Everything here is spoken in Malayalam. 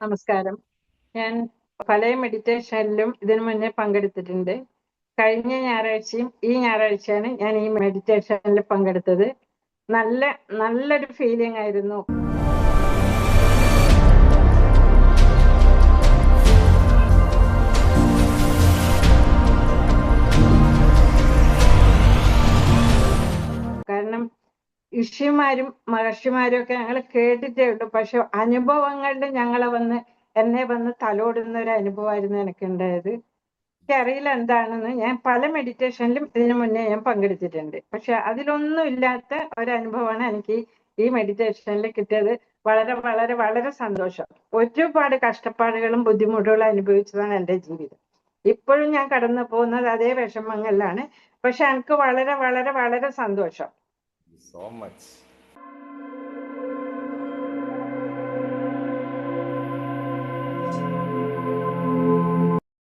നമസ്കാരം. ഞാൻ പല മെഡിറ്റേഷനിലും ഇതിനു മുന്നേ പങ്കെടുത്തിട്ടുണ്ട്. കഴിഞ്ഞ ഞായറാഴ്ചയും ഈ ഞായറാഴ്ചയാണ് ഞാൻ ഈ മെഡിറ്റേഷനിൽ പങ്കെടുത്തത്. നല്ലൊരു ഫീലിംഗ് ആയിരുന്നു. കാരണം ഋഷിമാരും മഹർഷിമാരും ഒക്കെ ഞങ്ങൾ കേട്ടിട്ടേ ഉള്ളൂ. പക്ഷെ അനുഭവങ്ങളിൽ എന്നെ വന്ന് തലോടുന്ന ഒരു അനുഭവമായിരുന്നു എനിക്ക് ഉണ്ടായത്. എനിക്കറിയില്ല എന്താണെന്ന്. ഞാൻ പല മെഡിറ്റേഷനിലും ഇതിനു മുന്നേ ഞാൻ പങ്കെടുത്തിട്ടുണ്ട്. പക്ഷെ അതിലൊന്നും ഇല്ലാത്ത ഒരനുഭവമാണ് എനിക്ക് ഈ മെഡിറ്റേഷനിൽ കിട്ടിയത്. വളരെ വളരെ വളരെ സന്തോഷം. ഒരുപാട് കഷ്ടപ്പാടുകളും ബുദ്ധിമുട്ടുകളും അനുഭവിച്ചതാണ് എൻ്റെ ജീവിതം. ഇപ്പോഴും ഞാൻ കടന്നു പോകുന്നത് അതേ വിഷമങ്ങളിലാണ്. പക്ഷെ എനിക്ക് വളരെ വളരെ വളരെ സന്തോഷം. So much.